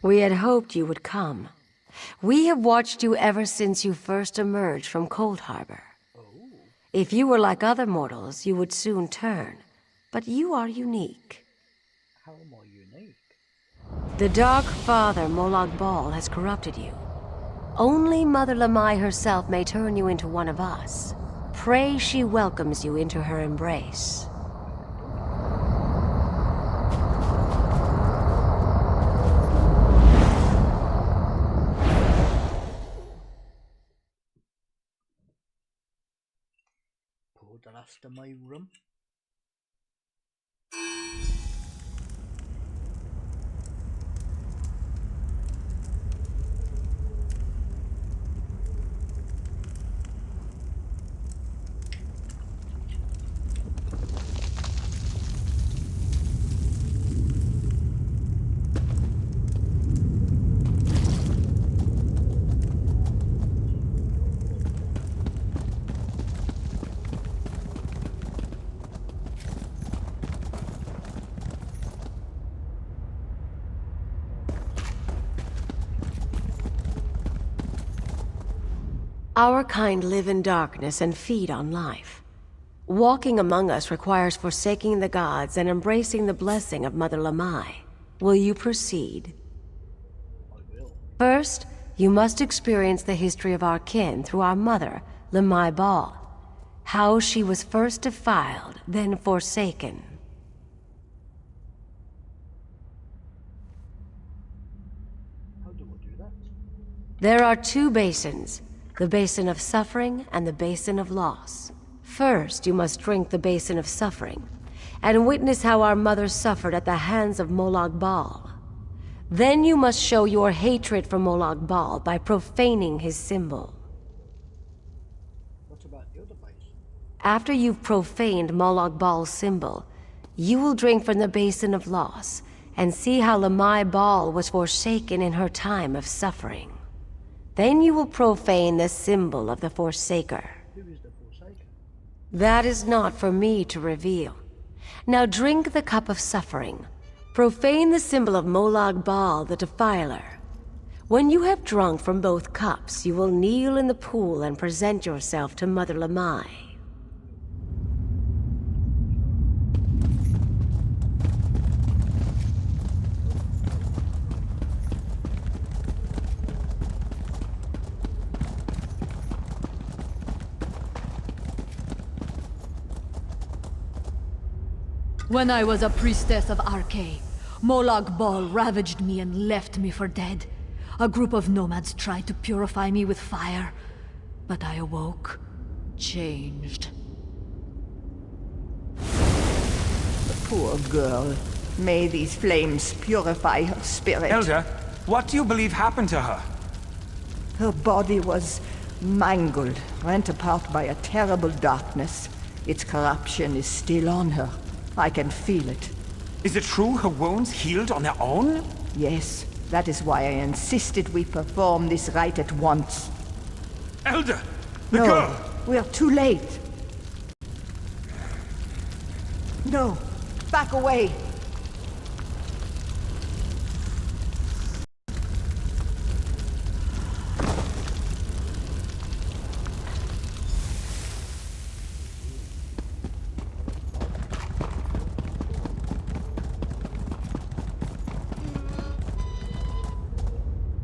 We had hoped you would come. We have watched you ever since you first emerged from Cold Harbor. If you were like other mortals, you would soon turn. But you are unique. How am I unique? The Dark Father, Molag Bal, has corrupted you. Only Mother Lamai herself may turn you into one of us. Pray she welcomes you into her embrace. Pour the rest of my rum. Our kind live in darkness and feed on life. Walking among us requires forsaking the gods and embracing the blessing of Mother Lamai. Will you proceed? I will. First, you must experience the history of our kin through our mother, Lamai Bal. How she was first defiled, then forsaken. How do I do that? There are two basins, the basin of suffering and the basin of loss. First, you must drink the basin of suffering, and witness how our mother suffered at the hands of Molag Bal. Then you must show your hatred for Molag Bal by profaning his symbol. What about the other basin? After you've profaned Molag Bal's symbol, you will drink from the basin of loss, and see how Lamai Bal was forsaken in her time of suffering. Then you will profane the symbol of the Forsaker. Who is the Forsaker? That is not for me to reveal. Now drink the cup of suffering. Profane the symbol of Molag Bal, the Defiler. When you have drunk from both cups, you will kneel in the pool and present yourself to Mother Lamai. When I was a priestess of Arche, Molag Bal ravaged me and left me for dead. A group of nomads tried to purify me with fire, but I awoke, changed. Poor girl. May these flames purify her spirit. Elder, what do you believe happened to her? Her body was mangled, rent apart by a terrible darkness. Its corruption is still on her. I can feel it. Is it true her wounds healed on their own? Yes, that is why I insisted we perform this rite at once. Elder! The No, girl! we're too late. No, back away.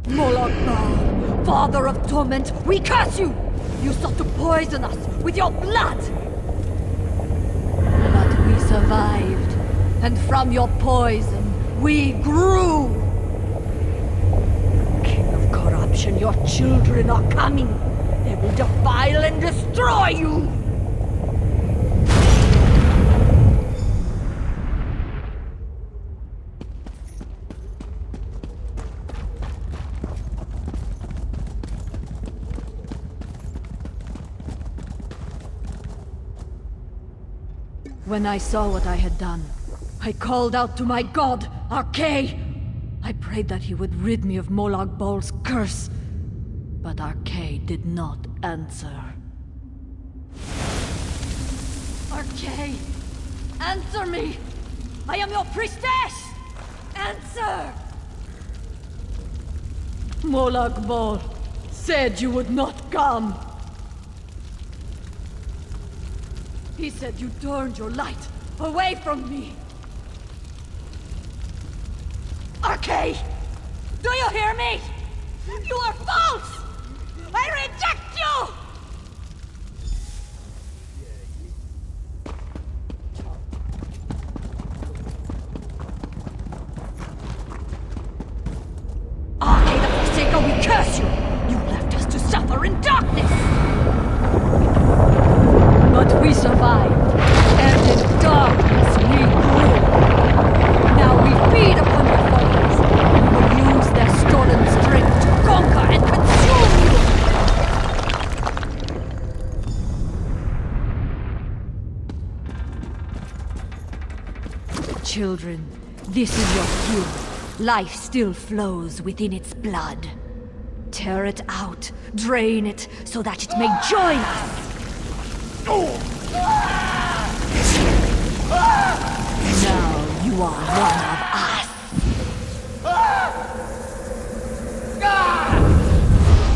Molag Bal, father of torment, we curse you! You sought to poison us with your blood! But we survived, and from your poison, we grew! King of corruption, your children are coming! They will defile and destroy you! When I saw what I had done, I called out to my god, Arche! I prayed that he would rid me of Molag Bal's curse, but Arche did not answer. Arche! Answer me! I am your priestess! Answer! Molag Bal said you would not come. He said you turned your light away from me. Arkay! Do you hear me? You are false! I reject you! Arkay the Forsaker, we curse you! You left us to suffer in darkness! But we survived, and in darkness we grew. Now we feed upon your foes, and will use their stolen strength to conquer and consume you! Children, this is your fuel. Life still flows within its blood. Tear it out, drain it, so that it may join us! Now you are one of us!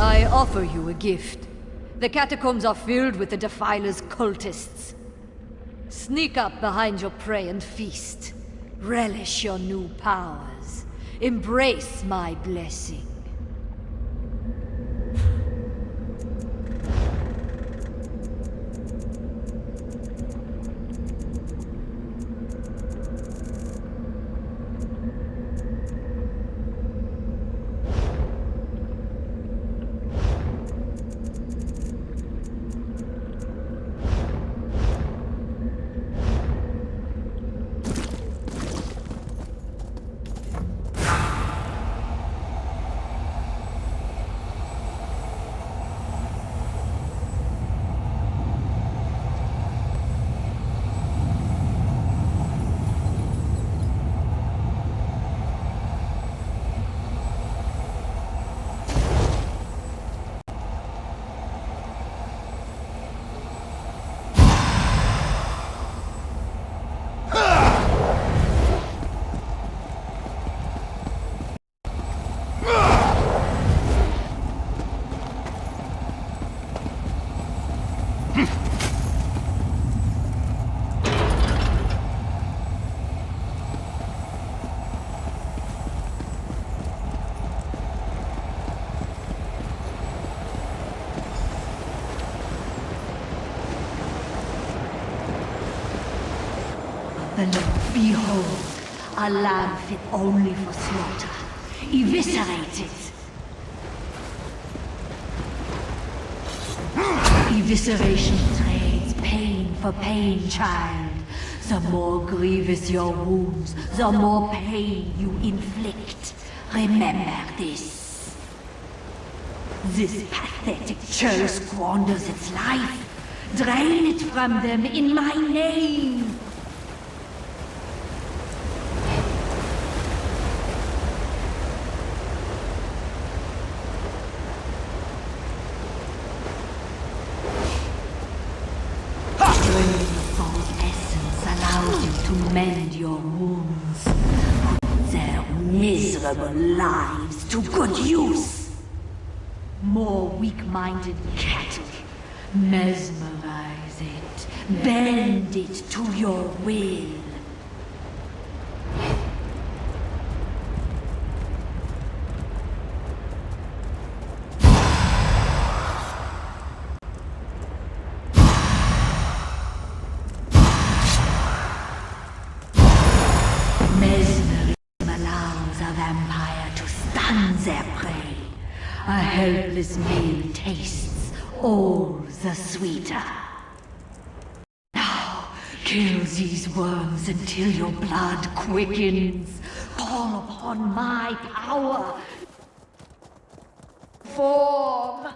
I offer you a gift. The catacombs are filled with the Defiler's cultists. Sneak up behind your prey and feast. Relish your new powers. Embrace my blessing. Behold, a lamb fit only for slaughter. Eviscerate it! Evisceration trades pain for pain, child. The more grievous your wounds, the more pain you inflict. Remember this. This pathetic churl squanders its life. Drain it from them in my name. Mend your wounds. Put their miserable lives to good use. More weak-minded cattle. Mesmerize it. Bend it to your will. A helpless meal tastes all the sweeter. Now, kill these worms until your blood quickens. Call upon my power. Form.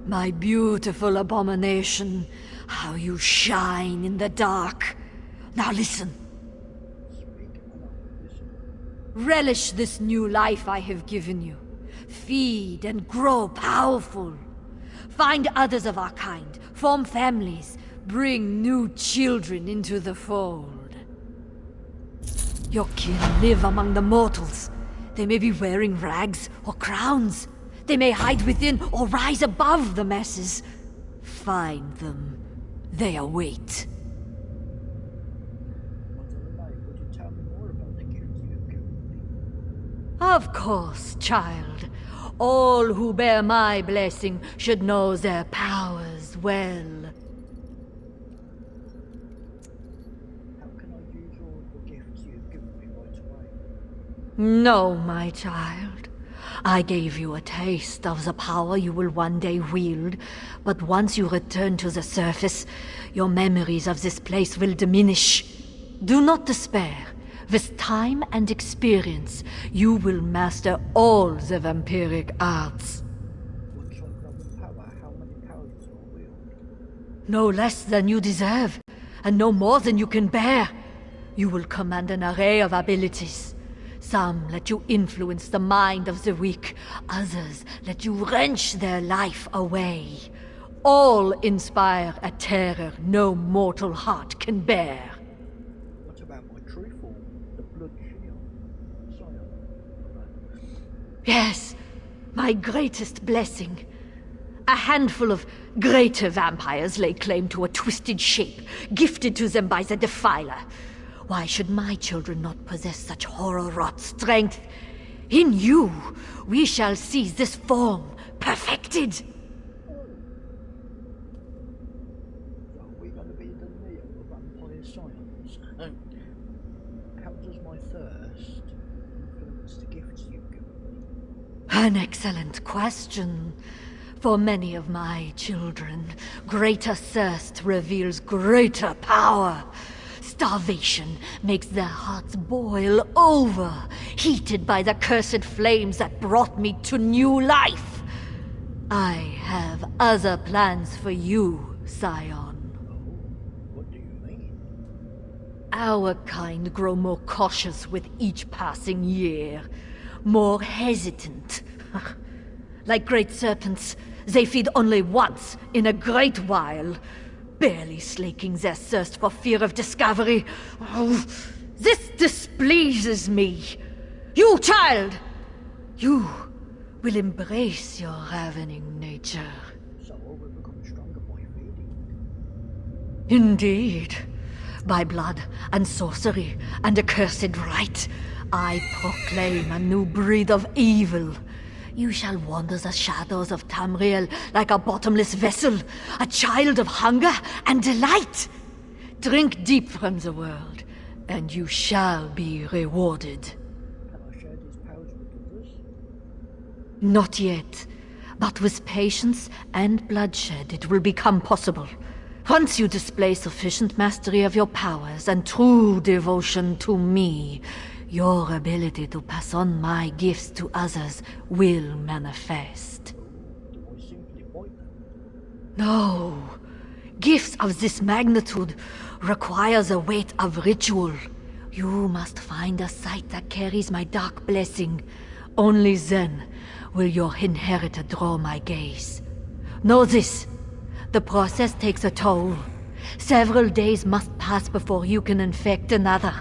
My beautiful abomination, how you shine in the dark. Now listen. Relish this new life I have given you. Feed and grow powerful. Find others of our kind, form families, bring new children into the fold. Your kin live among the mortals. They may be wearing rags or crowns. They may hide within or rise above the masses. Find them. They await. Would you tell me more about the gifts you have given me? Of course, child. All who bear my blessing should know their powers well. How can I use all the gifts you have given me right away? No, my child. I gave you a taste of the power you will one day wield, but once you return to the surface, your memories of this place will diminish. Do not despair. With time and experience, you will master all the vampiric arts. Once I double power, how many powers will I wield? No less than you deserve, and no more than you can bear. You will command an array of abilities. Some let you influence the mind of the weak, others let you wrench their life away. All inspire a terror no mortal heart can bear. What about my true form, the blood shield? Yes, my greatest blessing. A handful of greater vampires lay claim to a twisted shape, gifted to them by the Defiler. Why should my children not possess such horror-wrought strength? In you, we shall see this form perfected. So we're going to be the Neo of vampire science. How does my thirst influence the gifts you've given me? An excellent question. For many of my children, greater thirst reveals greater power. Starvation makes their hearts boil over, heated by the cursed flames that brought me to new life. I have other plans for you, Scion. Oh, what do you mean? Our kind grow more cautious with each passing year, more hesitant. Like great serpents, they feed only once in a great while, barely slaking their thirst for fear of discovery. Oh, this displeases me. You, child! You will embrace your ravening nature. So I will become stronger by feeding. Indeed. By blood and sorcery and accursed right, I proclaim a new breed of evil. You shall wander the shadows of Tamriel like a bottomless vessel, a child of hunger and delight. Drink deep from the world, and you shall be rewarded. Can I share these powers with others? Not yet, but with patience and bloodshed it will become possible. Once you display sufficient mastery of your powers and true devotion to me, your ability to pass on my gifts to others will manifest. Do I simply point them? No. Gifts of this magnitude require the weight of ritual. You must find a site that carries my dark blessing. Only then will your inheritor draw my gaze. Know this. The process takes a toll. Several days must pass before you can infect another.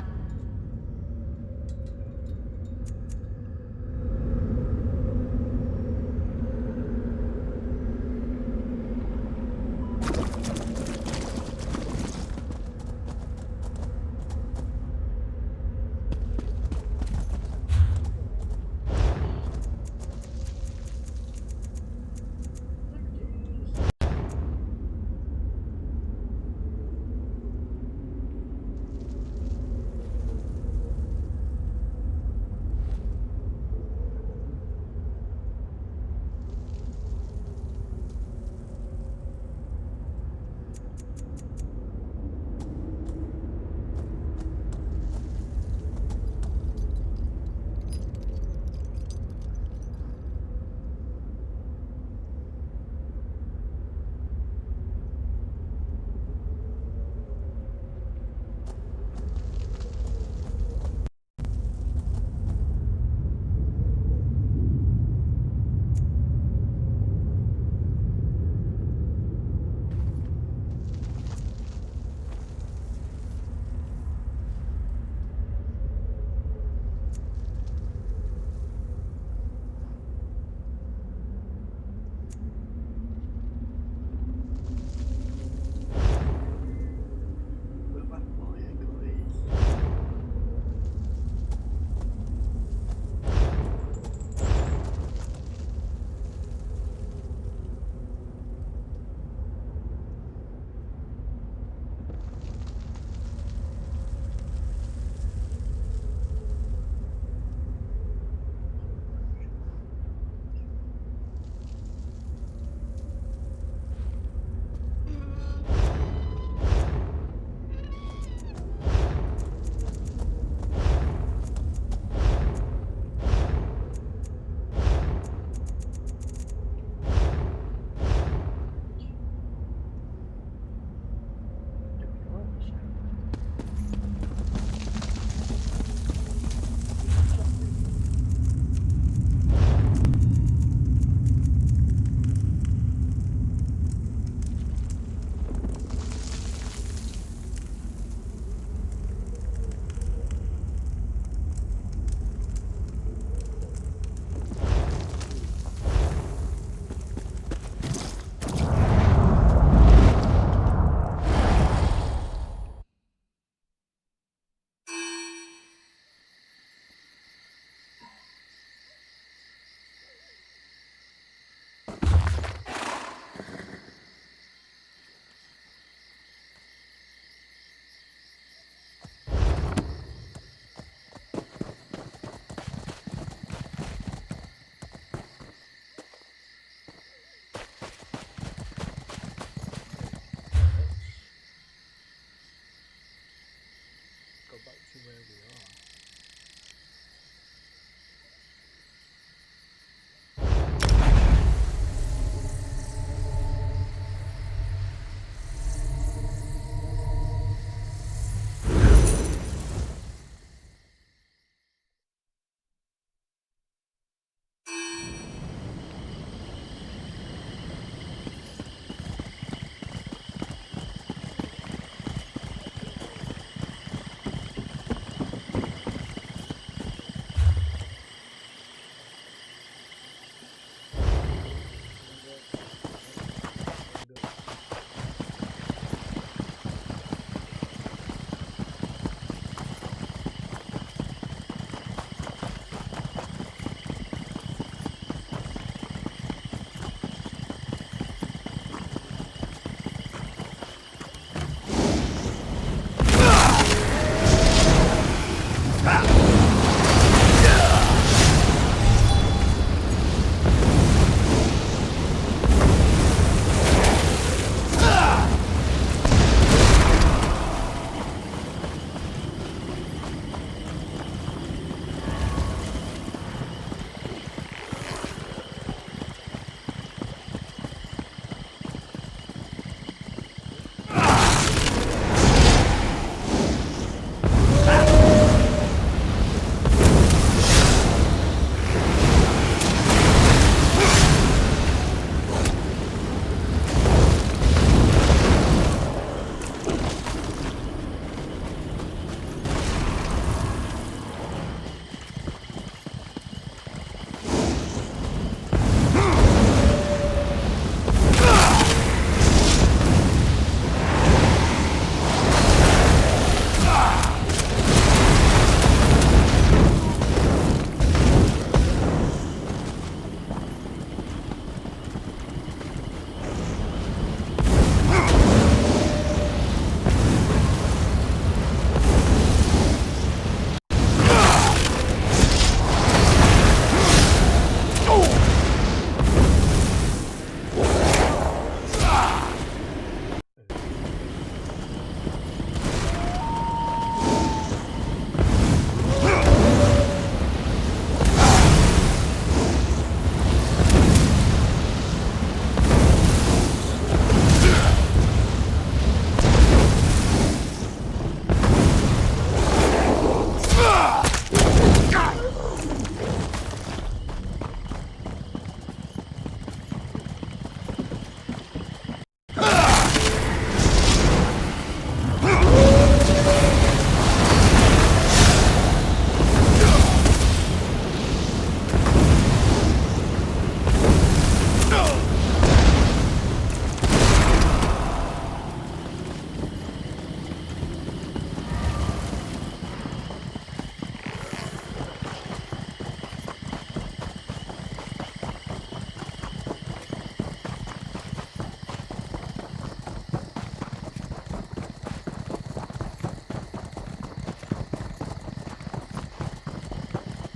to where we are.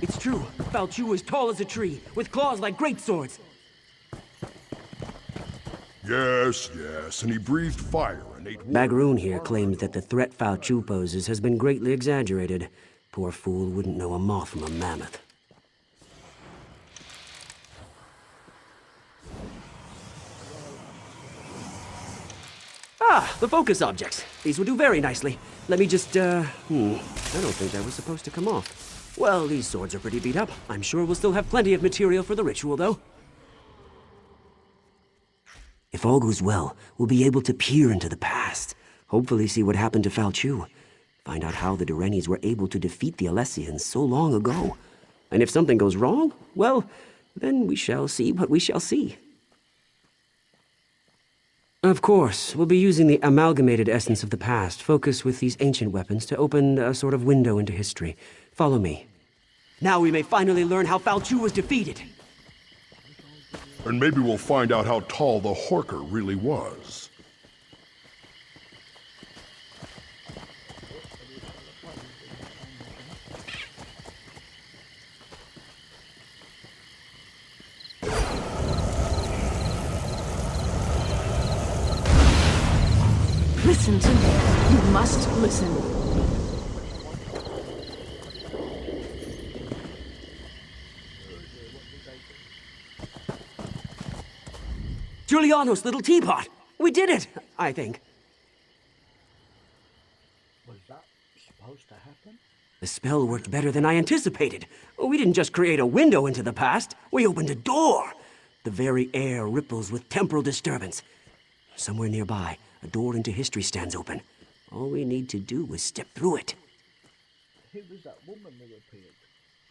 It's true. Falchu was tall as a tree, with claws like great swords. Yes, yes, and he breathed fire and ate water. Bagroon here claims that the threat Falchu poses has been greatly exaggerated. Poor fool wouldn't know a moth from a mammoth. Ah, the focus objects. These will do very nicely. Let me just, I don't think that was supposed to come off. Well, these swords are pretty beat up. I'm sure we'll still have plenty of material for the ritual, though. If all goes well, we'll be able to peer into the past. Hopefully see what happened to Falchu. Find out how the Durenis were able to defeat the Alessians so long ago. And if something goes wrong, well, then we shall see what we shall see. Of course, we'll be using the amalgamated essence of the past, focused with these ancient weapons, to open a sort of window into history. Follow me. Now we may finally learn how Falchu was defeated. And maybe we'll find out how tall the Horker really was. Listen to me. You must listen. Giuliano's little teapot! We did it, I think. Was that supposed to happen? The spell worked better than I anticipated. We didn't just create a window into the past, we opened a door. The very air ripples with temporal disturbance. Somewhere nearby, a door into history stands open. All we need to do is step through it. Who was that woman that appeared?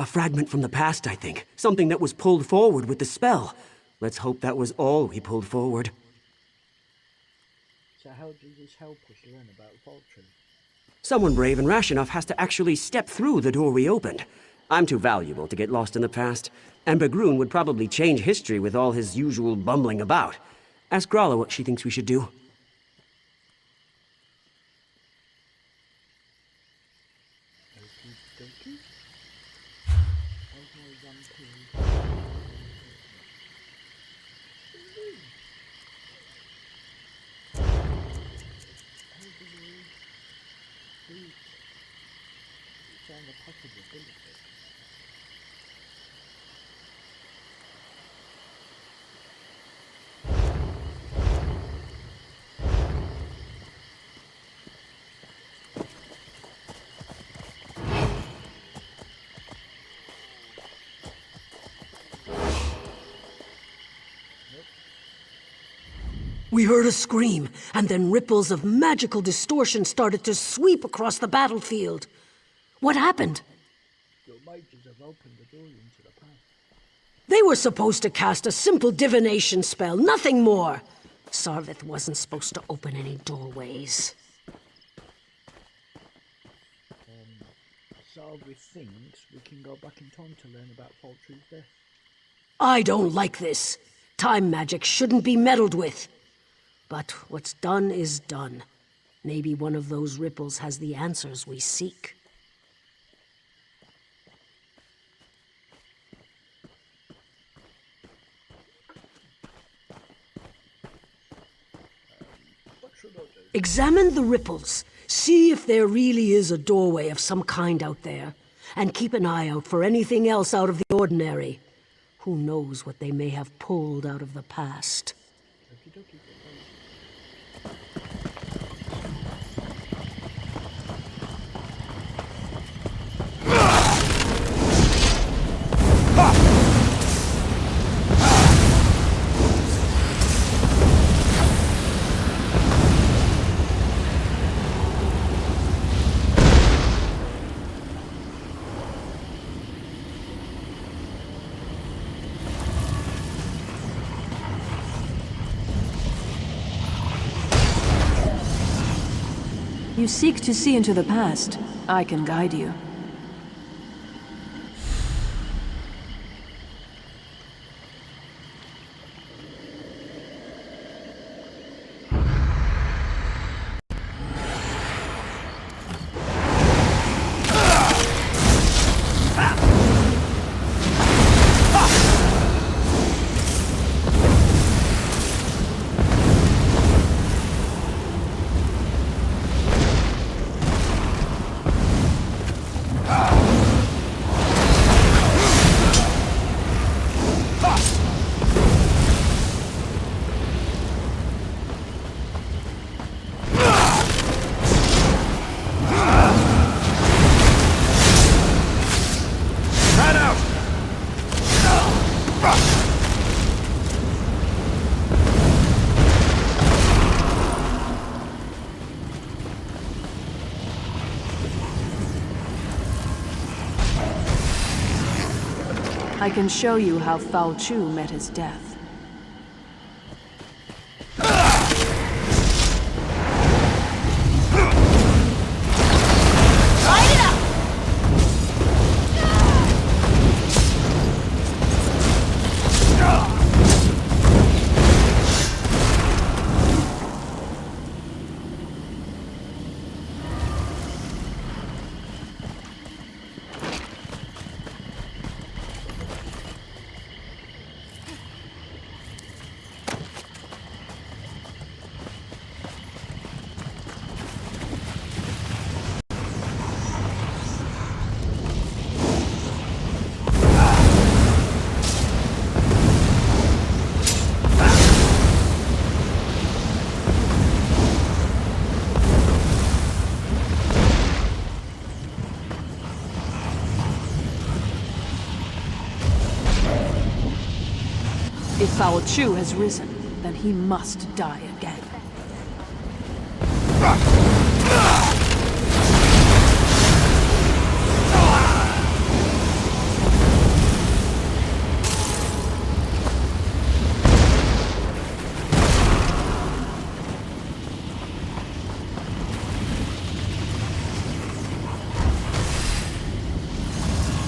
A fragment from the past, I think. Something that was pulled forward with the spell. Let's hope that was all we pulled forward. So how does this help us learn about Vulture? Someone brave and rash enough has to actually step through the door we opened. I'm too valuable to get lost in the past, and Bergrun would probably change history with all his usual bumbling about. Ask Grala what she thinks we should do. Okey-dokey. How's my vampire? How do we do? It's on the package ability. We heard a scream, and then ripples of magical distortion started to sweep across the battlefield. What happened? Your mages have opened the door into the past. They were supposed to cast a simple divination spell, nothing more. Sarvith wasn't supposed to open any doorways. Salvi thinks we can go back in time to learn about Vulture's death. I don't like this. Time magic shouldn't be meddled with. But what's done is done. Maybe one of those ripples has the answers we seek. What should I do? Examine the ripples. See if there really is a doorway of some kind out there. And keep an eye out for anything else out of the ordinary. Who knows what they may have pulled out of the past. Okey-dokey. You seek to see into the past. I can guide you. I can show you how Foul Chu met his death. If Foul Chu has risen, then he must die again.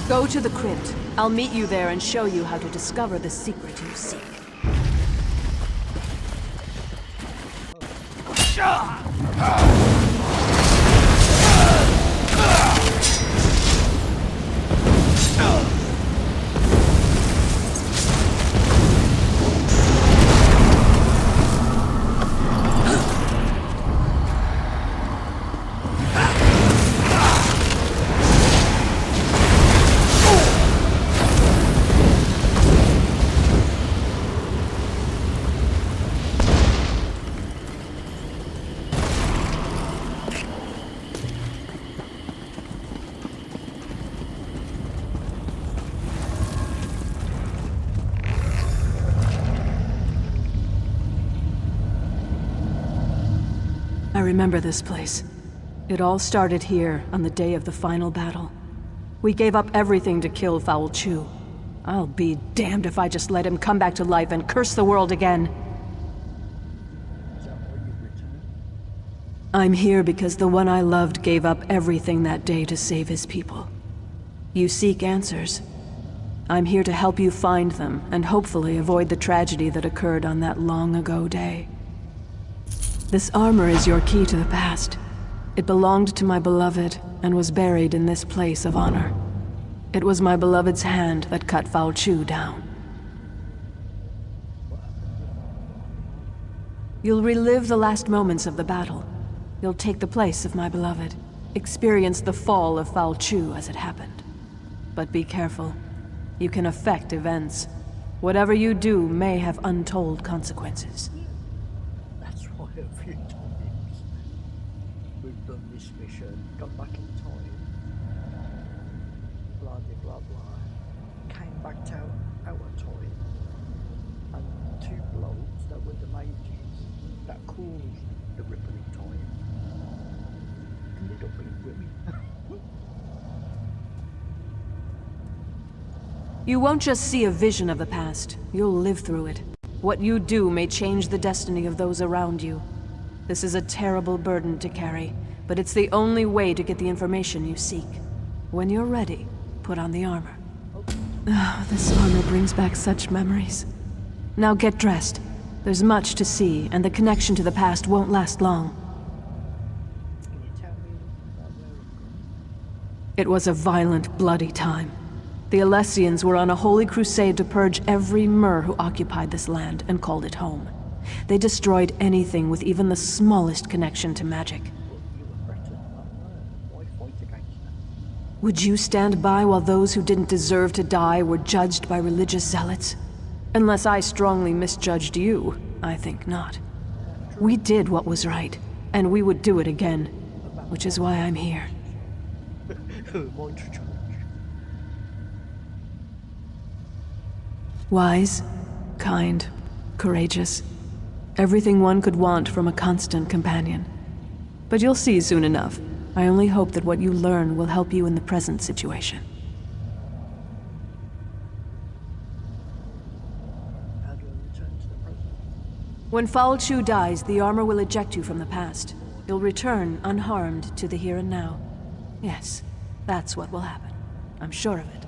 Go to the crypt. I'll meet you there and show you how to discover the secret you seek. I remember this place. It all started here on the day of the final battle. We gave up everything to kill Foul Chu. I'll be damned if I just let him come back to life and curse the world again. Is that why you returned? I'm here because the one I loved gave up everything that day to save his people. You seek answers. I'm here to help you find them and hopefully avoid the tragedy that occurred on that long ago day. This armor is your key to the past. It belonged to my beloved and was buried in this place of honor. It was my beloved's hand that cut Foul Chu down. You'll relive the last moments of the battle. You'll take the place of my beloved, experience the fall of Foul Chu as it happened. But be careful. You can affect events. Whatever you do may have untold consequences. That's why a few times we've done this mission, gone back in time, blah blah blah blah, came back to our time, and two blokes that were the mages that caused the ripple in time ended up being women. You won't just see a vision of the past, you'll live through it. What you do may change the destiny of those around you. This is a terrible burden to carry, but it's the only way to get the information you seek. When you're ready, put on the armor. Oh, this armor brings back such memories. Now get dressed. There's much to see, and the connection to the past won't last long. Can you tell me about where it goes? It was a violent, bloody time. The Alessians were on a holy crusade to purge every Mer who occupied this land and called it home. They destroyed anything with even the smallest connection to magic. But you were Breton, why fight against them? Would you stand by while those who didn't deserve to die were judged by religious zealots? Unless I strongly misjudged you, I think not. We did what was right, and we would do it again, which is why I'm here. Mind to judge. Wise, kind, courageous. Everything one could want from a constant companion. But you'll see soon enough. I only hope that what you learn will help you in the present situation. How do I return to the present? When Foul Chu dies, the armor will eject you from the past. You'll return unharmed to the here and now. Yes, that's what will happen. I'm sure of it.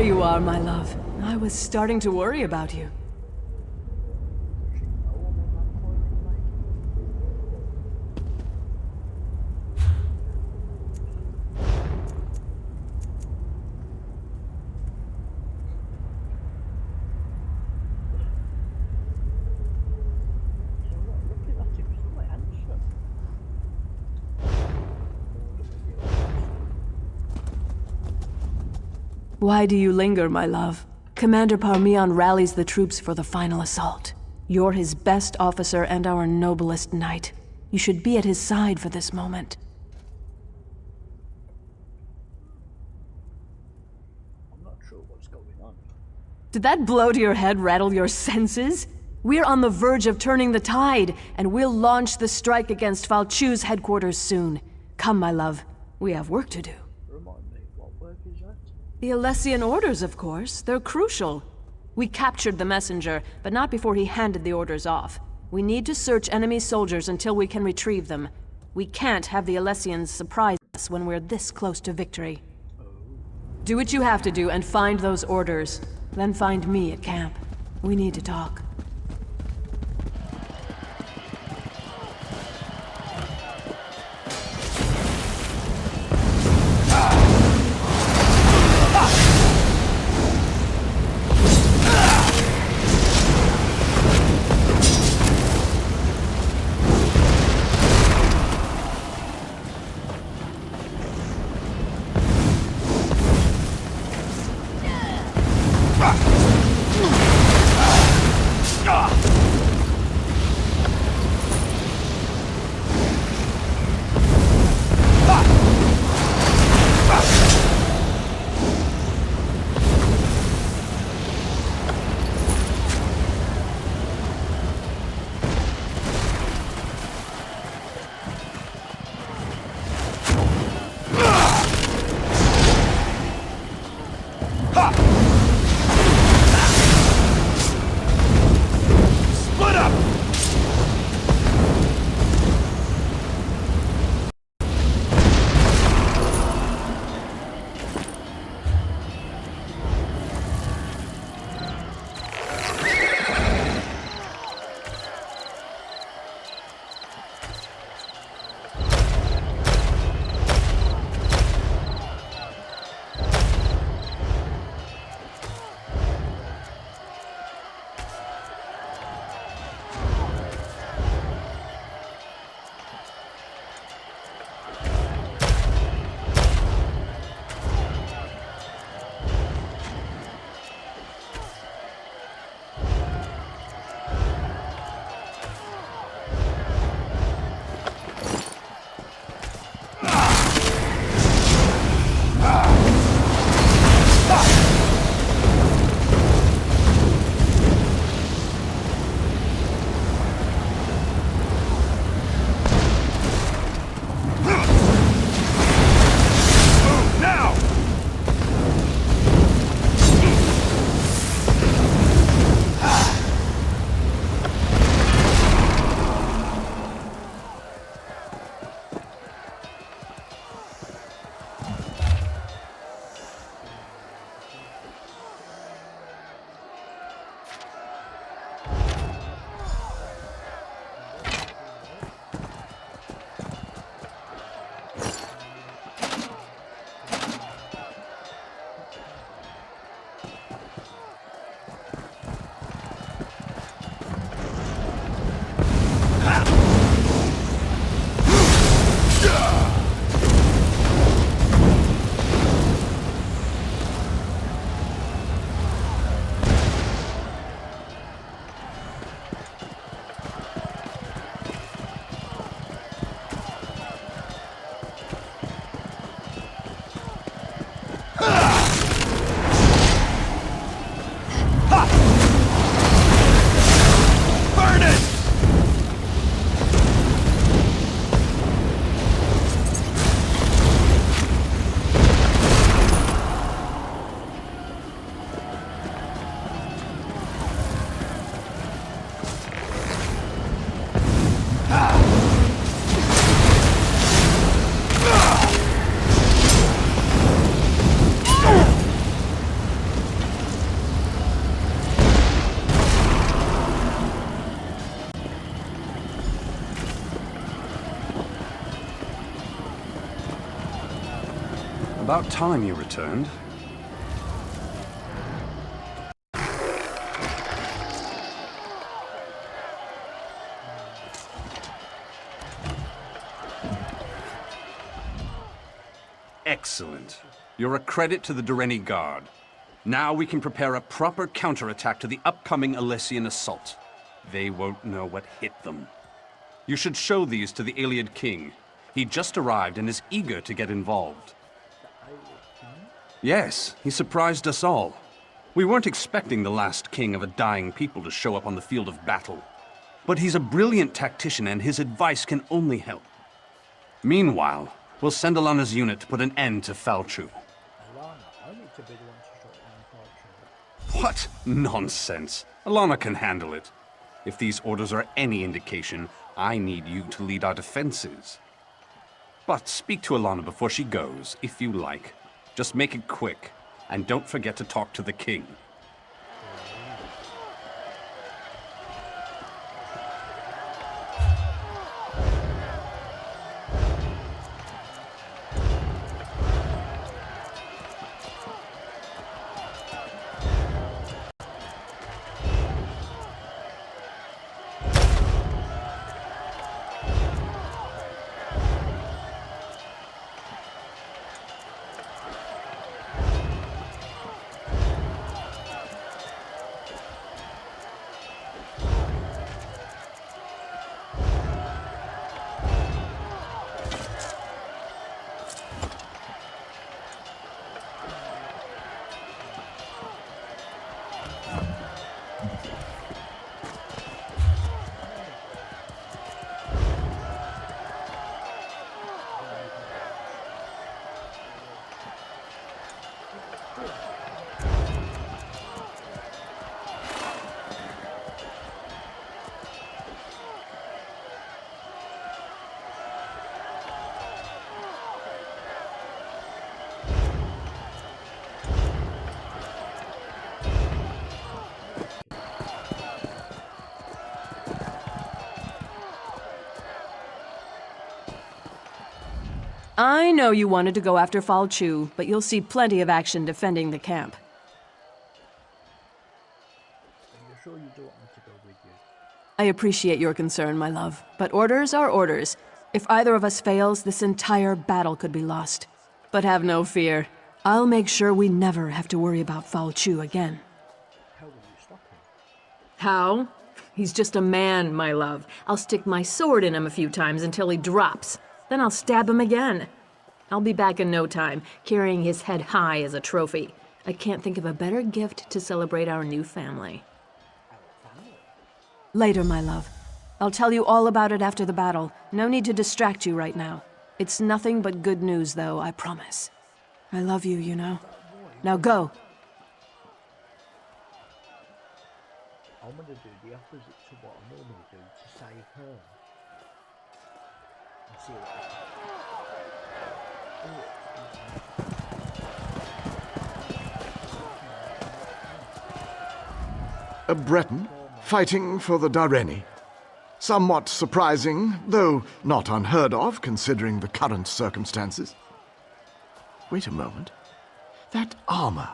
There you are, my love. I was starting to worry about you. Looking at him, he's quite handsome. Why do you linger, my love? Commander Parmian rallies the troops for the final assault. You're his best officer and our noblest knight. You should be at his side for this moment. I'm not sure what's going on. Did that blow to your head rattle your senses? We're on the verge of turning the tide, and we'll launch the strike against Falchu's headquarters soon. Come, my love. We have work to do. Remind me, what work is that? The Alessian orders, of course. They're crucial. We captured the messenger, but not before he handed the orders off. We need to search enemy soldiers until we can retrieve them. We can't have the Alessians surprise us when we're this close to victory. Do what you have to do and find those orders. Then find me at camp. We need to talk. About time you returned. Excellent. You're a credit to the Durrani Guard. Now we can prepare a proper counterattack to the upcoming Alessian assault. They won't know what hit them. You should show these to the Iliad King. He just arrived and is eager to get involved. Yes, he surprised us all. We weren't expecting the last king of a dying people to show up on the field of battle. But he's a brilliant tactician and his advice can only help. Meanwhile, we'll send Alana's unit to put an end to Falchu. What nonsense! Alana can handle it. If these orders are any indication, I need you to lead our defenses. But speak to Alana before she goes, if you like. Just make it quick, and don't forget to talk to the king. I know you wanted to go after Falchu, but you'll see plenty of action defending the camp. Are you sure you don't want me to go with you? I appreciate your concern, my love, but orders are orders. If either of us fails, this entire battle could be lost. But have no fear. I'll make sure we never have to worry about Falchu again. How will you stop him? How? He's just a man, my love. I'll stick my sword in him a few times until he drops. Then I'll stab him again. I'll be back in no time, carrying his head high as a trophy. I can't think of a better gift to celebrate our new family. Later, my love. I'll tell you all about it after the battle. No need to distract you right now. It's nothing but good news, though, I promise. I love you, you know. Now go. I'm going to do the opposite to what I normally do to save her. And see what happens. A Breton fighting for the Durrani. Somewhat surprising, though not unheard of considering the current circumstances. Wait a moment. That armor.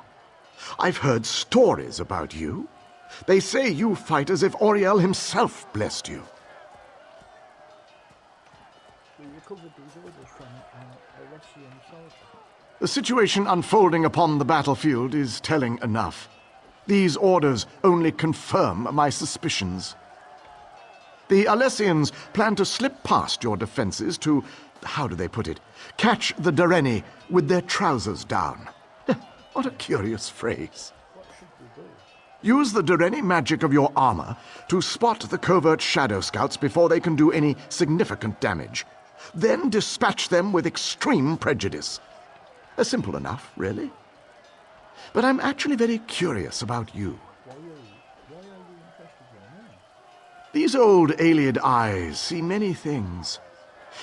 I've heard stories about you. They say you fight as if Auriel himself blessed you. We recovered these orders from an Alessian soldier. The situation unfolding upon the battlefield is telling enough. These orders only confirm my suspicions. The Alessians plan to slip past your defenses to, how do they put it, catch the Durrani with their trousers down. What a curious phrase. What should we do? Use the Durrani magic of your armor to spot the covert shadow scouts before they can do any significant damage. Then dispatch them with extreme prejudice. Simple enough, really. But I'm actually very curious about you. Why are you interested in me? These old Iliad eyes see many things.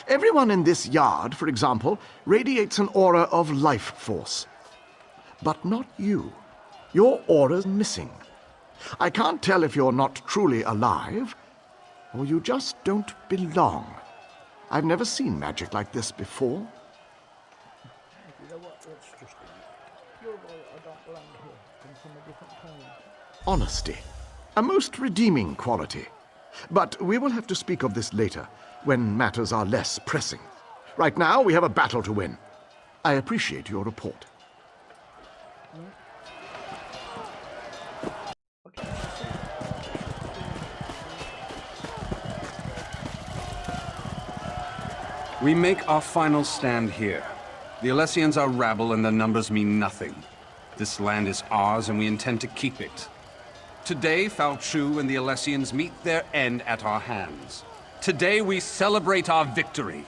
Everyone in this yard, for example, radiates an aura of life force. But not you. Your aura's missing. I can't tell if you're not truly alive, or you just don't belong. I've never seen magic like this before. You know what's I don't belong here. I'm from a different planet. Honesty. A most redeeming quality. But we will have to speak of this later, when matters are less pressing. Right now, we have a battle to win. I appreciate your report. We make our final stand here. The Alessians are rabble and their numbers mean nothing. This land is ours and we intend to keep it. Today, Fao Chu and the Alessians meet their end at our hands. Today we celebrate our victory.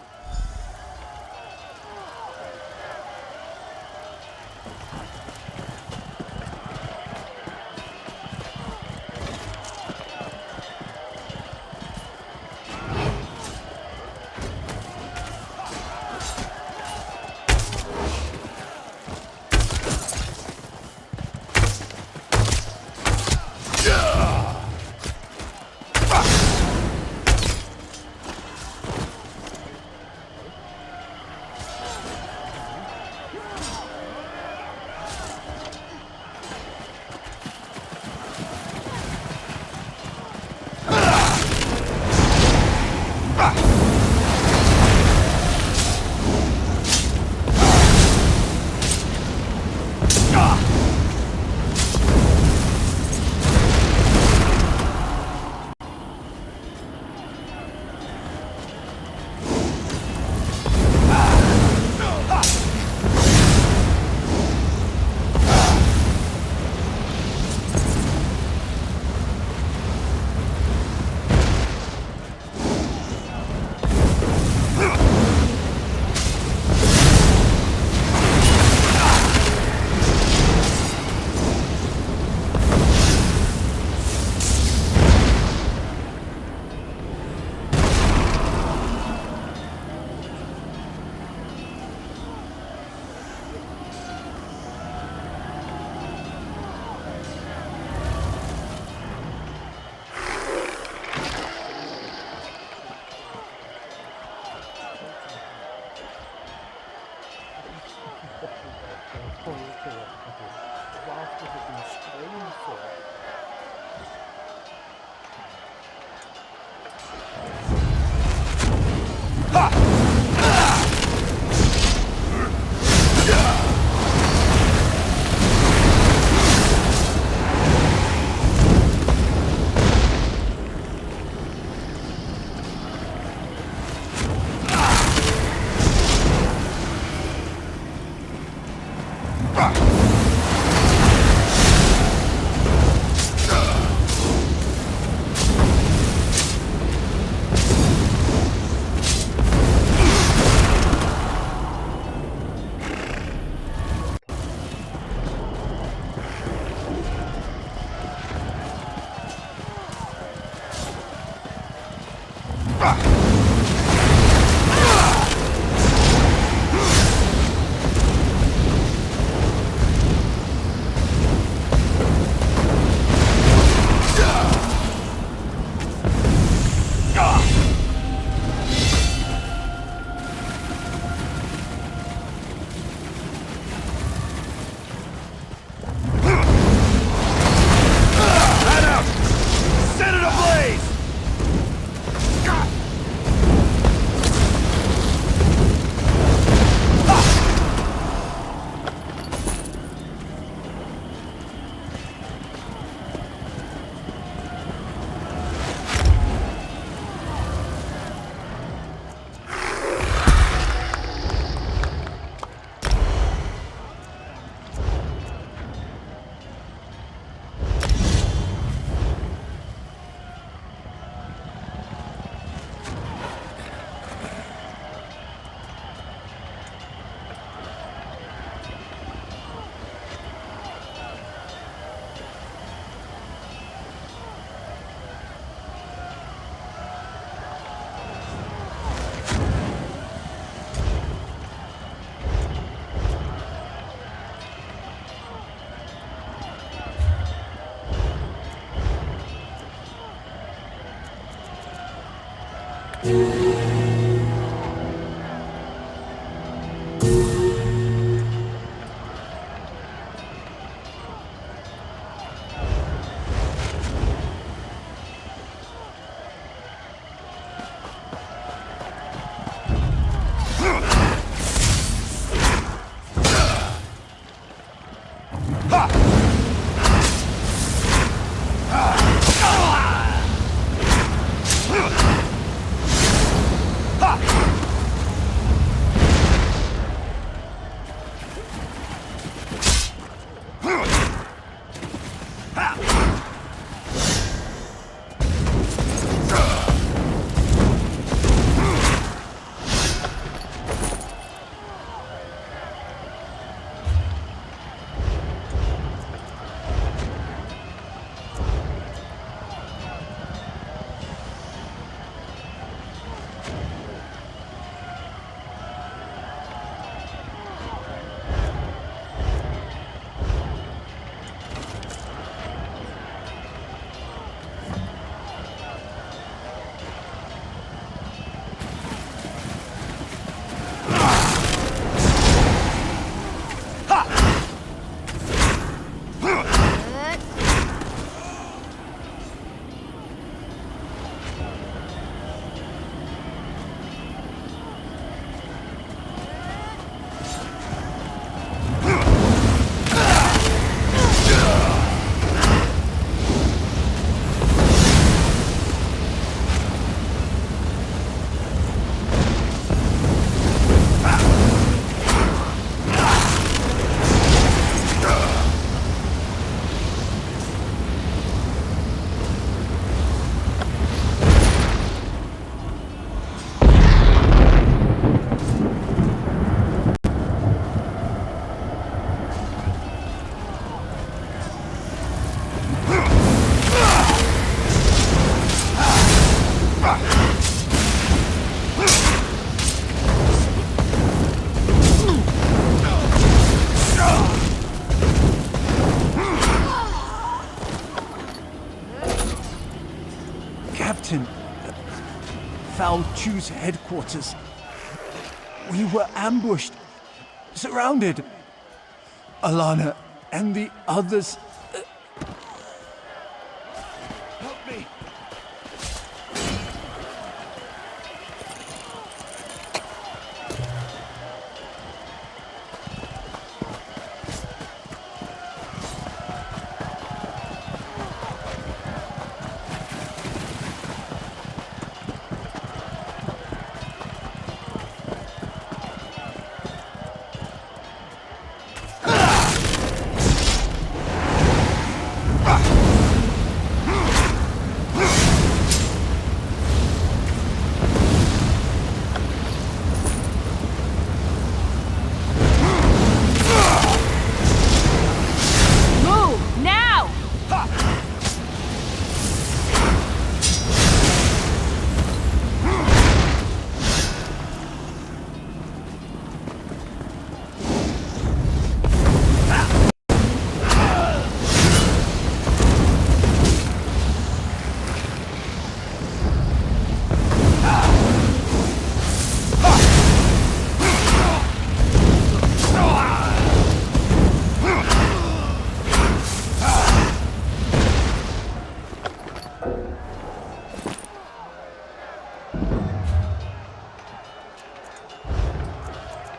Captain, Foul Chew's headquarters. We were ambushed, surrounded. Alana and the others. Help me.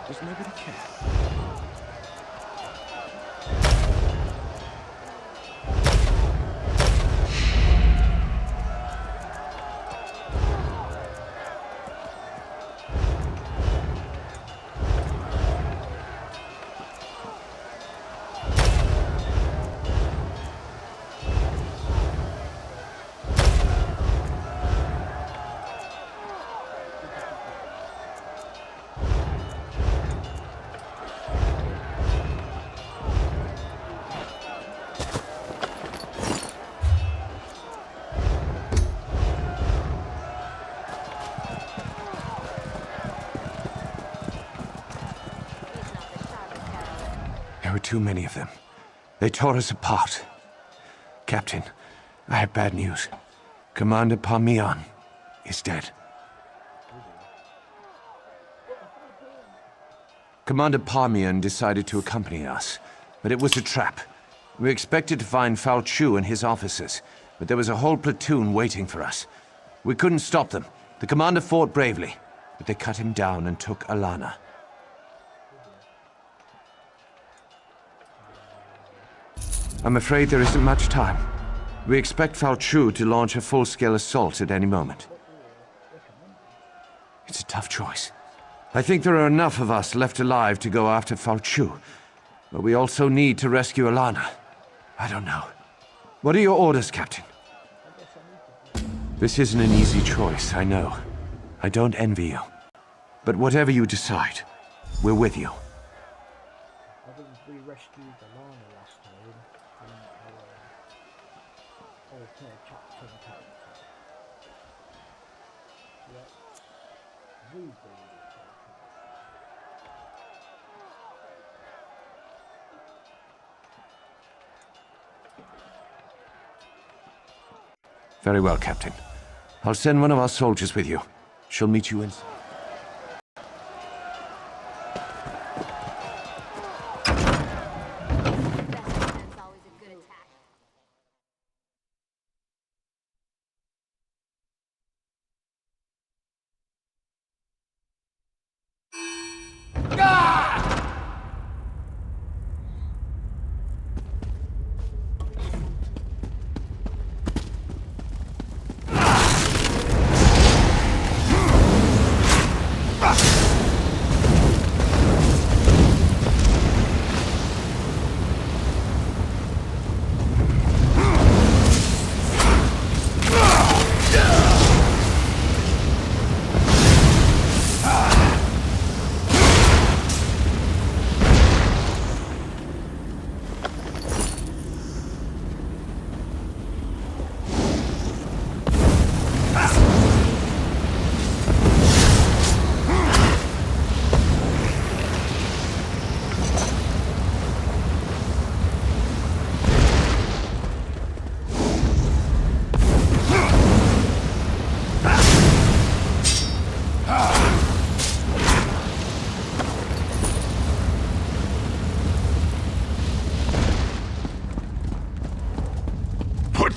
Does nobody care? There were too many of them. They tore us apart. Captain, I have bad news. Commander Parmian is dead. Commander Parmian decided to accompany us, but it was a trap. We expected to find Foul Chew and his officers, but there was a whole platoon waiting for us. We couldn't stop them. The commander fought bravely, but they cut him down and took Alana. I'm afraid there isn't much time. We expect Falchu to launch a full-scale assault at any moment. It's a tough choice. I think there are enough of us left alive to go after Falchu, but we also need to rescue Alana. I don't know. What are your orders, Captain? This isn't an easy choice, I know. I don't envy you. But whatever you decide, we're with you. I think we rescued Alana last time from our alter Chappie character. Yeah. We believe Very well, Captain. I'll send one of our soldiers with you. She'll meet you in...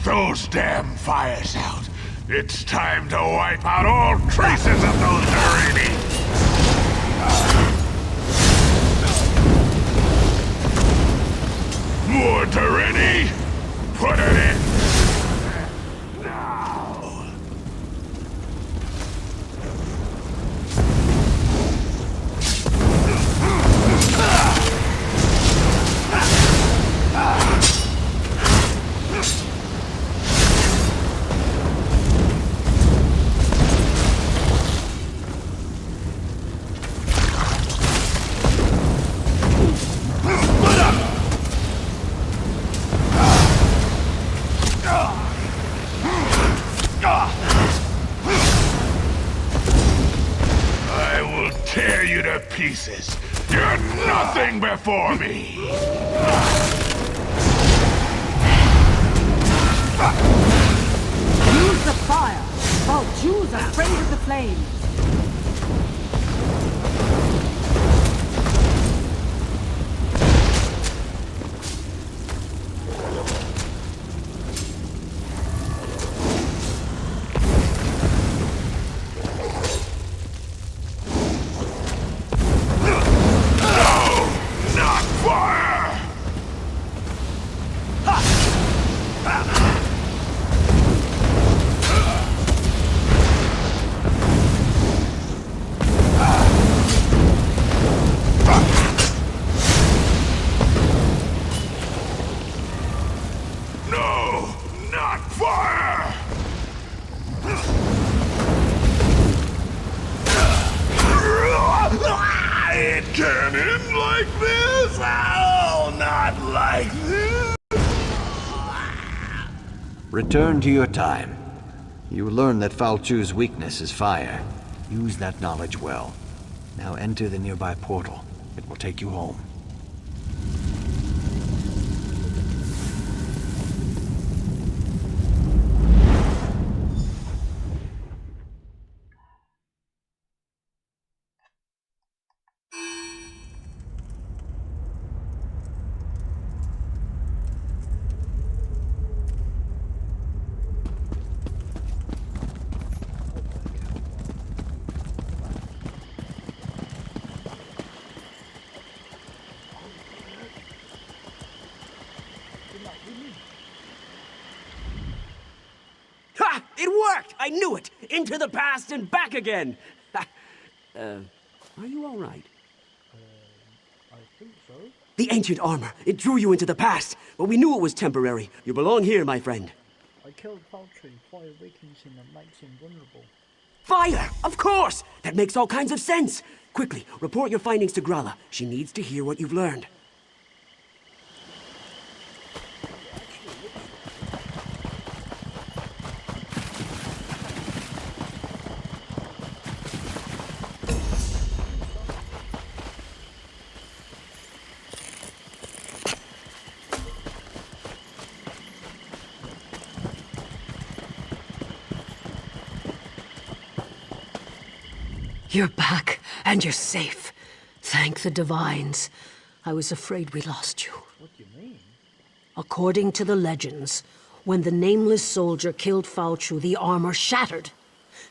Those damn fires out. It's time to wipe out all traces of those Irene. More Tyranny? Put it in! Now! Pieces. You're nothing before me! Use the fire! Falchu's afraid of the flames! Cannon like this? Oh, not like this! Return to your time. You learn that Falchu's weakness is fire. Use that knowledge well. Now enter the nearby portal. It will take you home. I knew it! Into the past and back again! Are you all right? I think so. The ancient armor, it drew you into the past, but we knew it was temporary. You belong here, my friend. I killed Falchu. Fire weakens him and makes him vulnerable. Fire! Of course! That makes all kinds of sense! Quickly, report your findings to Gralla. She needs to hear what you've learned. You're back, and you're safe. Thank the Divines. I was afraid we lost you. What do you mean? According to the legends, when the Nameless Soldier killed Falchu, the armor shattered.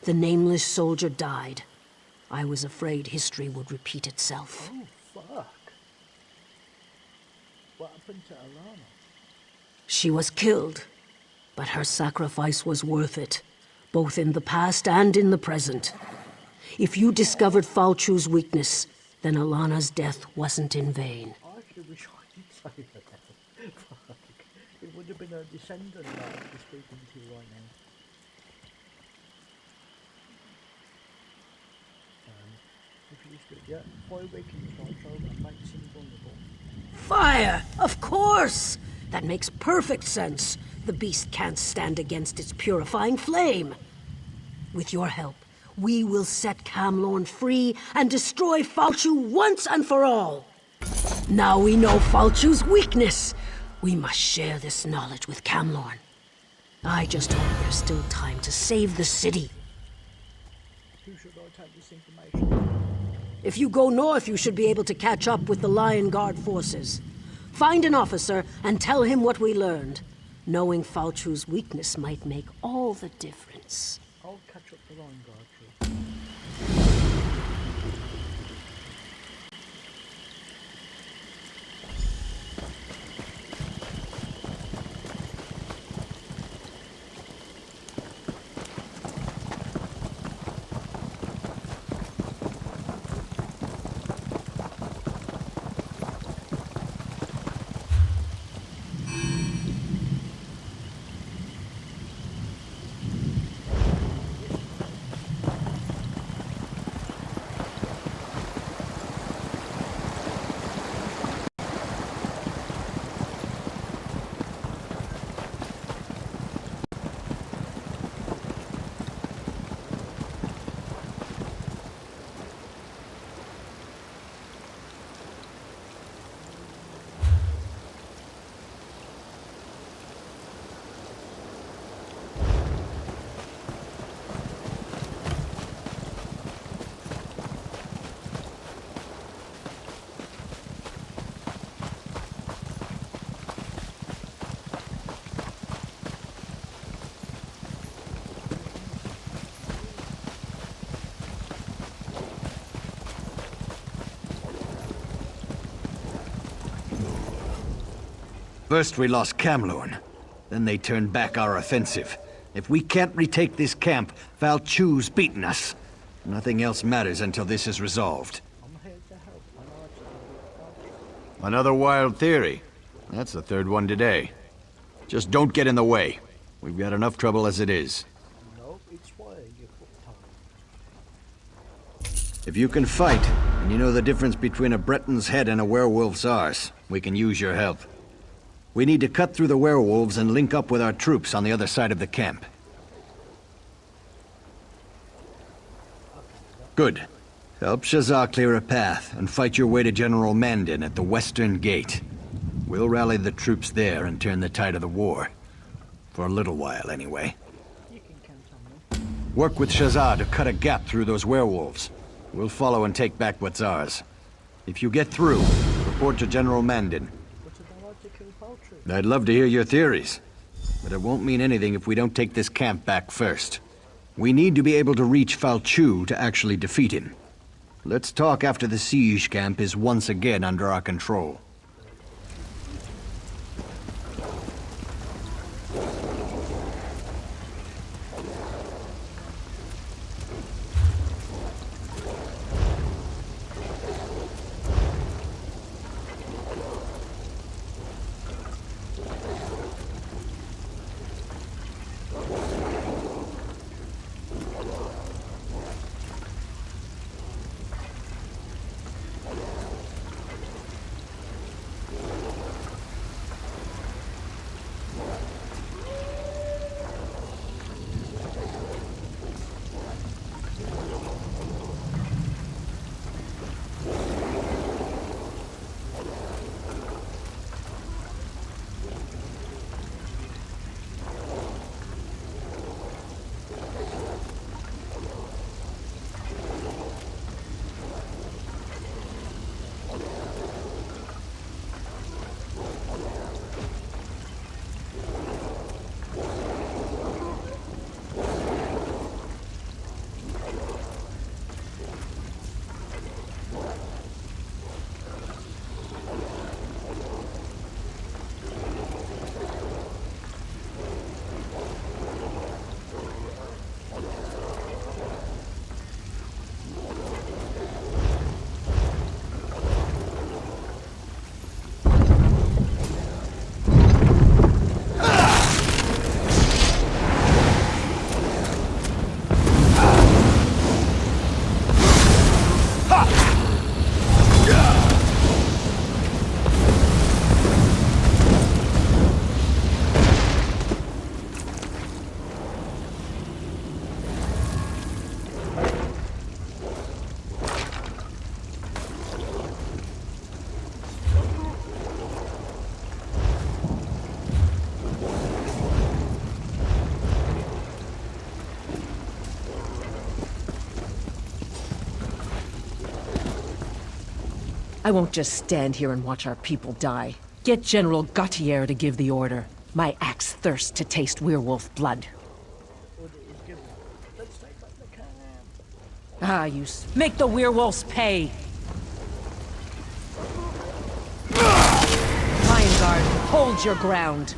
The Nameless Soldier died. I was afraid history would repeat itself. Oh, fuck. What happened to Alana? She was killed, but her sacrifice was worth it, both in the past and in the present. If you discovered Falchu's weakness, then Alana's death wasn't in vain. I actually wish I did say that. Fuck. It would have been a descendant that I'd be speaking to right now. If you used to, yeah, fire weakens Falchu and makes him vulnerable. Fire! Of course! That makes perfect sense. The beast can't stand against its purifying flame. With your help, we will set Camlorn free and destroy Falchu once and for all. Now we know Falchu's weakness. We must share this knowledge with Camlorn. I just hope there's still time to save the city. Who should I take this information? If you go north, you should be able to catch up with the Lion Guard forces. Find an officer and tell him what we learned. Knowing Falchu's weakness might make all the difference. I'll catch up the Lion Guard tree. First we lost Camlorn, then they turned back our offensive. If we can't retake this camp, Falchu's beaten us. Nothing else matters until this is resolved. I'm here to help. I know how to do it. Another wild theory. That's the third one today. Just don't get in the way. We've got enough trouble as it is. No, it's why you put time. If you can fight, and you know the difference between a Breton's head and a werewolf's arse, we can use your help. We need to cut through the werewolves and link up with our troops on the other side of the camp. Good. Help Shazar clear a path and fight your way to General Mandan at the Western Gate. We'll rally the troops there and turn the tide of the war. For a little while, anyway. You can count on me. Work with Shazar to cut a gap through those werewolves. We'll follow and take back what's ours. If you get through, report to General Mandan. But if I like to kill Falchu? I'd love to hear your theories, but it won't mean anything if we don't take this camp back first. We need to be able to reach Falchu to actually defeat him. Let's talk after the siege camp is once again under our control. I won't just stand here and watch our people die. Get General Gautier to give the order. My axe thirsts to taste werewolf blood. Ah, make the werewolves pay! Lion Guard, hold your ground!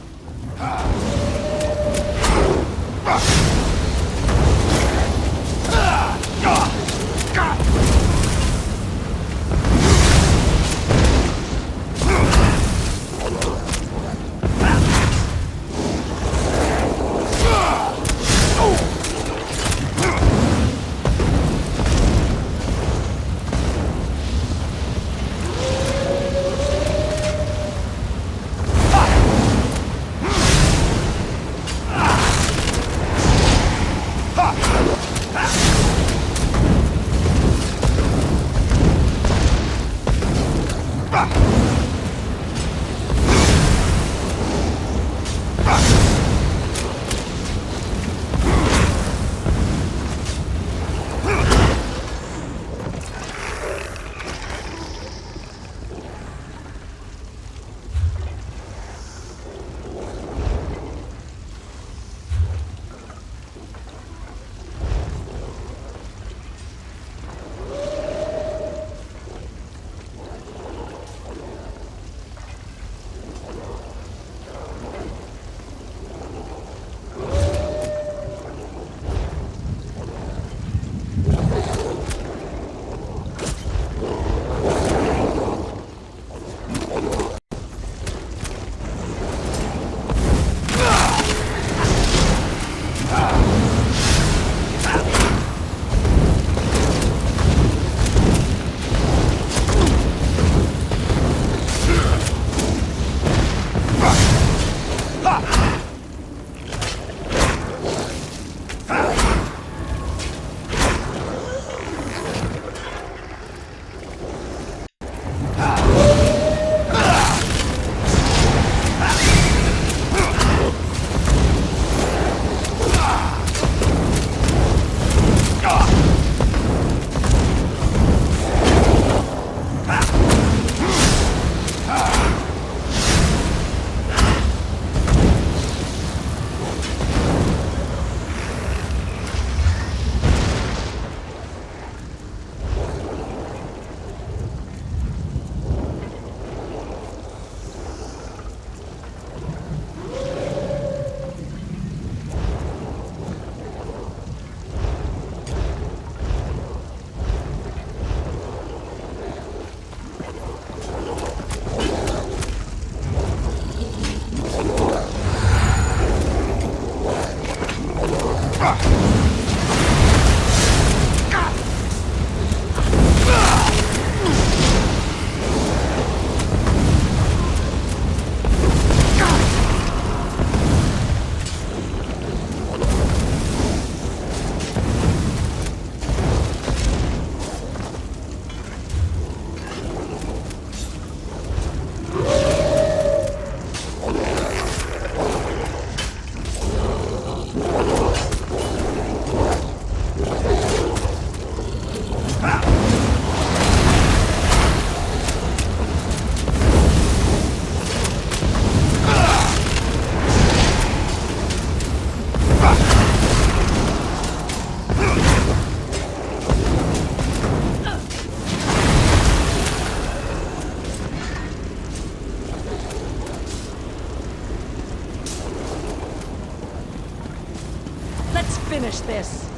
Finish this!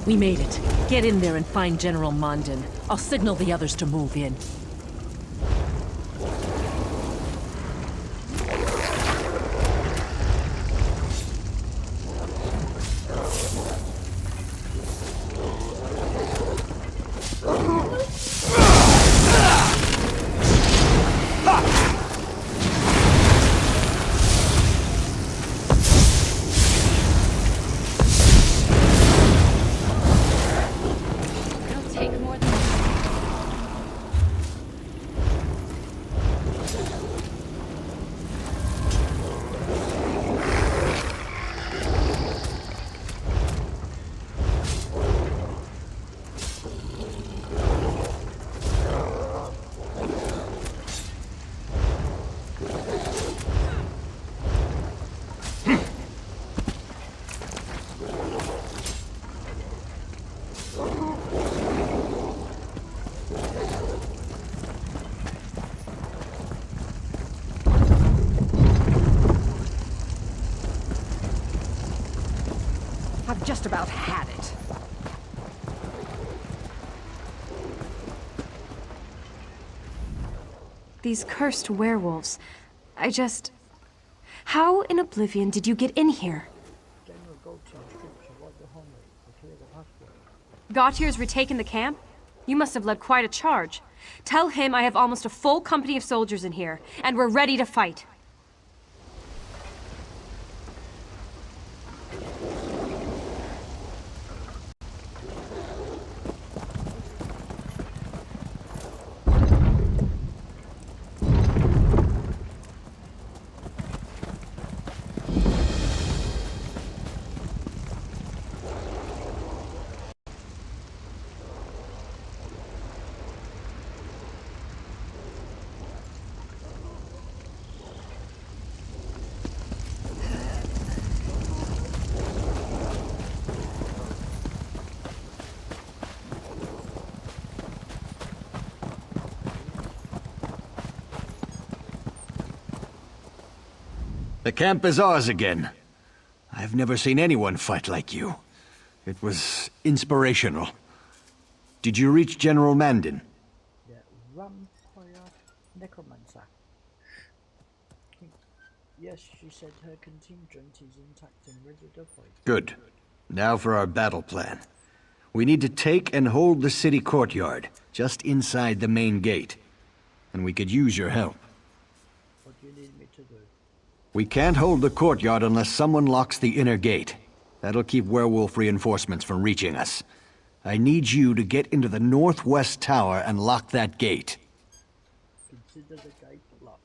We made it. Get in there and find General Mondin. I'll signal the others to move in. just about had it. These cursed werewolves. How in oblivion did you get in here? Gautier's retaken the camp? You must have led quite a charge. Tell him I have almost a full company of soldiers in here, and we're ready to fight. The camp is ours again. I've never seen anyone fight like you. It was inspirational. Did you reach General Mandan? Yeah, Vampire Necromancer. Yes, she said her contingent is intact and ready to fight. Good. Now for our battle plan. We need to take and hold the city courtyard, just inside the main gate. And we could use your help. What do you need me to do? We can't hold the courtyard unless someone locks the inner gate. That'll keep werewolf reinforcements from reaching us. I need you to get into the northwest tower and lock that gate. Consider the gate locked.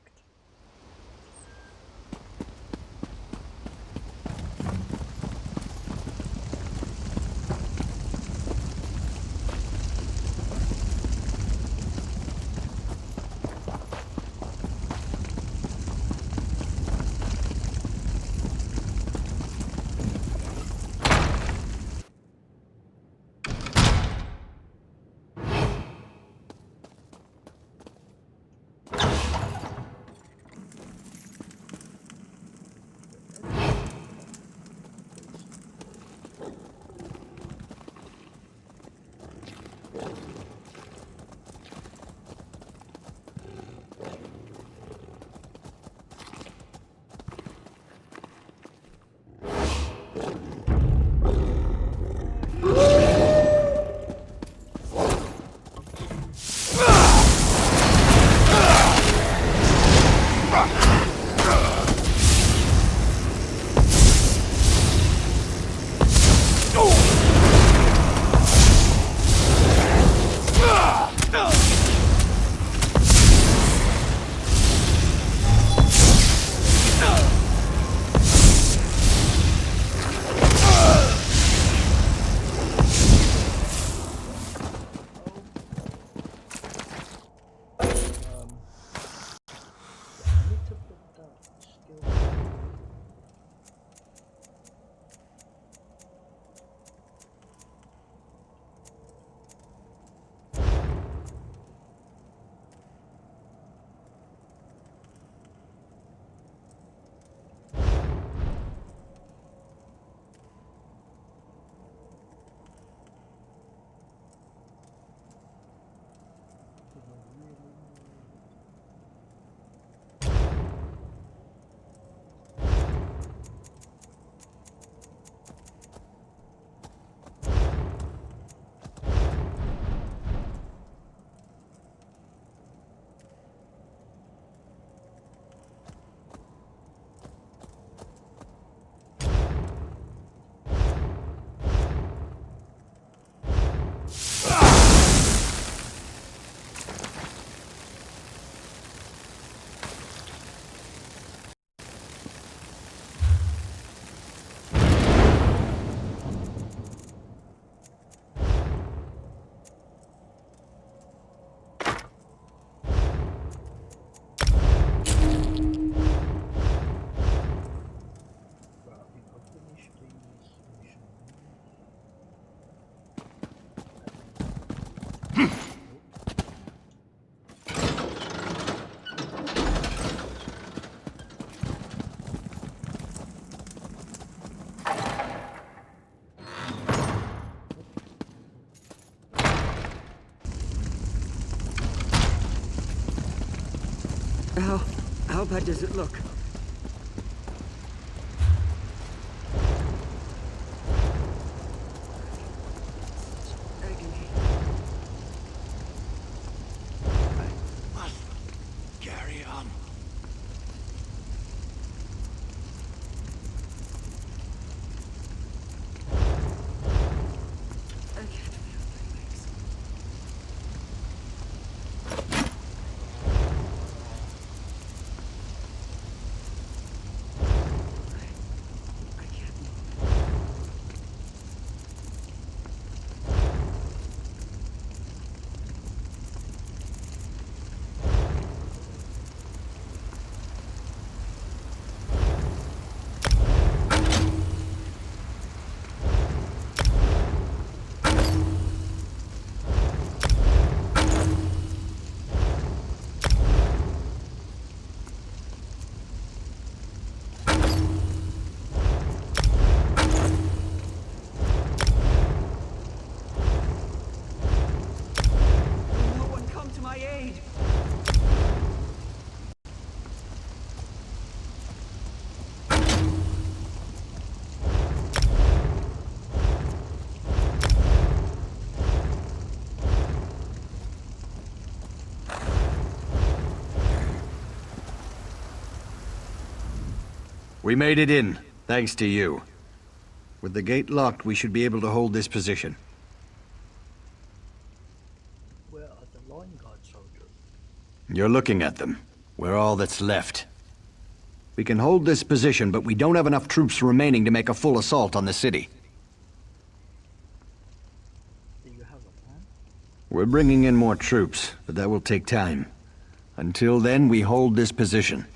How bad does it look? Carry on. We made it in, thanks to you. With the gate locked, we should be able to hold this position. Where are the line guard soldiers? You're looking at them. We're all that's left. We can hold this position, but we don't have enough troops remaining to make a full assault on the city. Do you have a plan? We're bringing in more troops, but that will take time. Until then, we hold this position.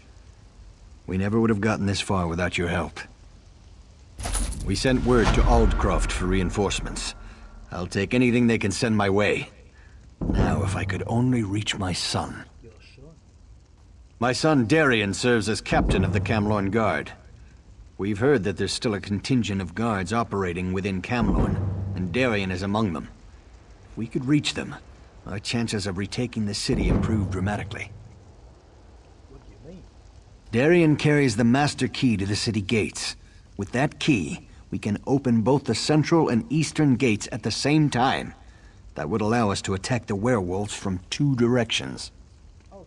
We never would have gotten this far without your help. We sent word to Aldcroft for reinforcements. I'll take anything they can send my way. Now, if I could only reach my son. Your son? My son Darien serves as captain of the Camlorn Guard. We've heard that there's still a contingent of guards operating within Camlorn, and Darien is among them. If we could reach them, our chances of retaking the city improve dramatically. What do you mean? Darien carries the master key to the city gates. With that key, we can open both the central and eastern gates at the same time. That would allow us to attack the werewolves from 2 directions. Oh,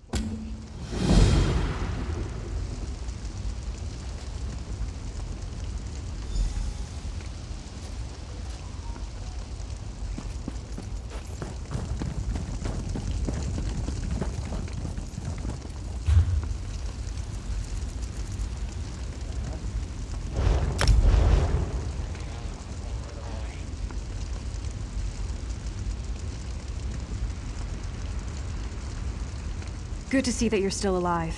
Good to see that you're still alive.